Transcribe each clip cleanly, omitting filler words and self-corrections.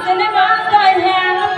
Cinema, so I have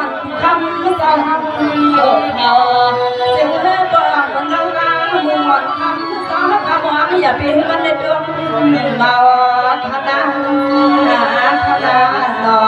อนคำสองโอ้โหเสียงเธอบอกมันเล่าเล่ามือหอนคำสองคำว่าอย่าเปลี่ยนมันในดวงเบาคณะคณะนอ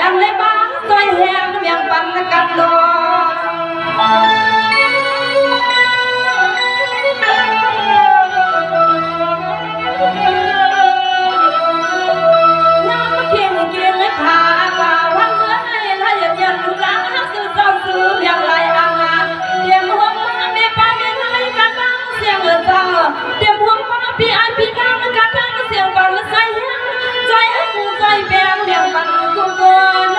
อันในบ้านซอยแห้งเมียงปันกันโลน้ำเคียงเกียงขาป่าวันเมื่อไงละเย็นเย็นลูกหลานซื้อเจ้าซื้ออย่างไรอ่างานเตรียมหัวมาไม่ไปไม่ไรกันตั้งเสียงเจ้าเตรียมหัวมาพี่ไอพี่น้องกันตั้งเสียงปันใส่แห้งใจให้กูใจแบงเมียงปันกูโกน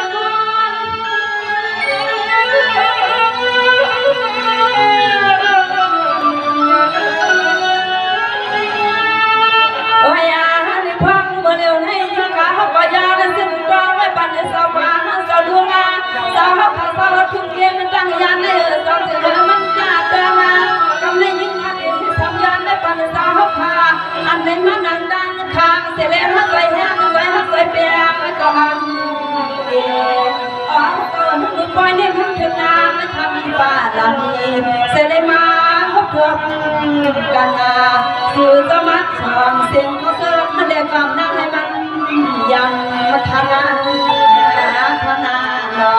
ทุกเรื่องตั้งยันในสองเสือมันจะเดินมากำในยิ่งมาเดินสองยันในปันสาวพาอันในมันนั่งดังข้างเสลฮักใส่แห้งใส่ฮักใส่เปียกก่อนอ๋อก่อนมึงปล่อยเนี่ยมึงถึงน้ำไม่ทำมีบ้าลานีเสลมาพบกันสื่อจะมัดสองเสียงเขาเสิร์ฟมันเรียกความน่าให้มันยังมาทำงานทำงานรอ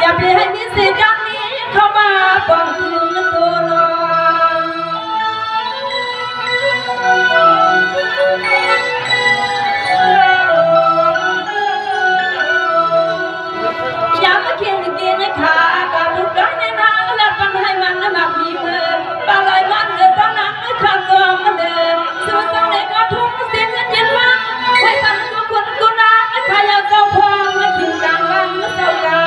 อย่าไปให้มีสิทธิ์ดังนี้เข้ามาป้องถึงตัวน้องอย่ามาเคียงเกียงให้ขากับบุกได้ในนางและปันให้มันหนักมีมือปลาลอยมันเดือดตอนนั้นไม่ขาดตัวมันเดิมสู้ต้องในกระทุ่งเสียงเงินเย็นรักให้ตันตัวคนกูนาไม่พยายามเจ้าพองไม่ทิ้งกลางวันไม่เศร้ากา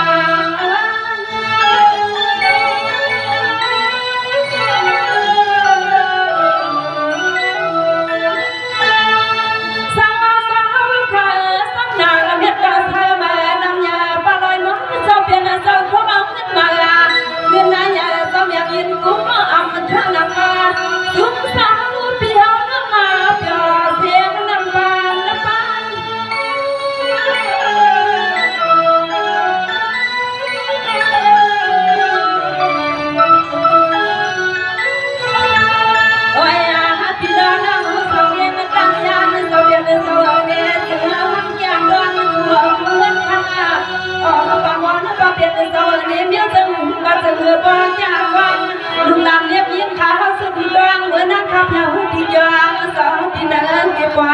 ลุงลำเรียบยิ้มขาสุดดวงเหมือนนักขับยาวที่ยางสาวที่เดินเก็บไว้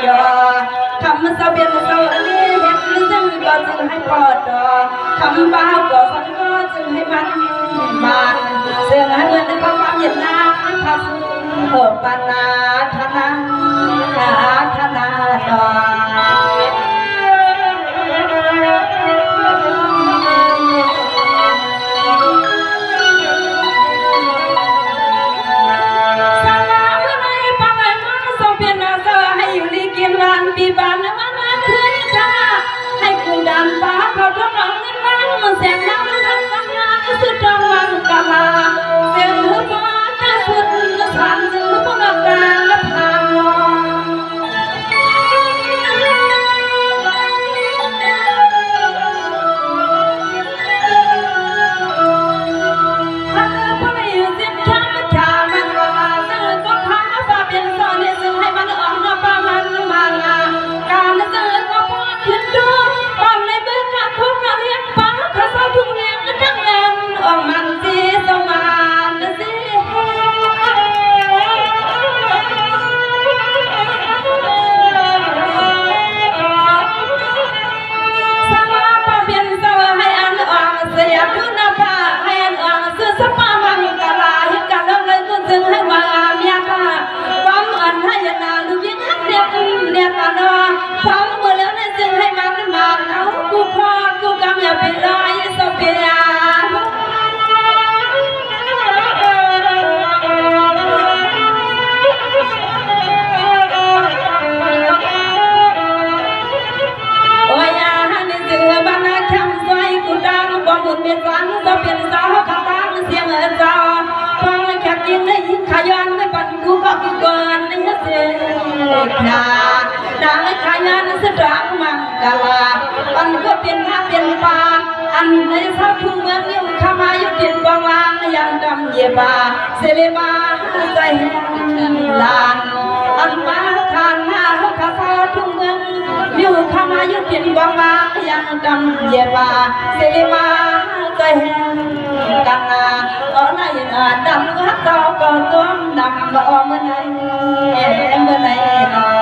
ยอคำสาวเบียนสาวนี้เห็นซึ่งก็จึงให้พอดอคำบ้าก็สังก็จึงให้มันมาเสื่อให้เหมือนในความเย็นน้ำทับเหิบปานาธนาธนาดอปีบานมันมาขึ้นค่ะให้กูดันฟ้าเขาทดลองเงินมันเสียงดังทำสัญญาสุดจงวังกาลาเสียงหัวจะสุดสันสือพวกการและพามอง กี่ก่อนนี่เสียขานางขายงานสตรังมังกลาอันก็เป็นหาเป็นป่าอันในชาวทุ่งเมืองยิ่งข้ามายุติบางวางยังดำเย็บาเสเลมาใจลานอันมาทานหน้าเขาข้าชาวทุ่งเมืองยิ่งข้ามายุติบางวางยังดำเย็บาเสเลมาใจกันนาอะไรดำก็ต่อก็ต้มดำบ่เมื่อไหร่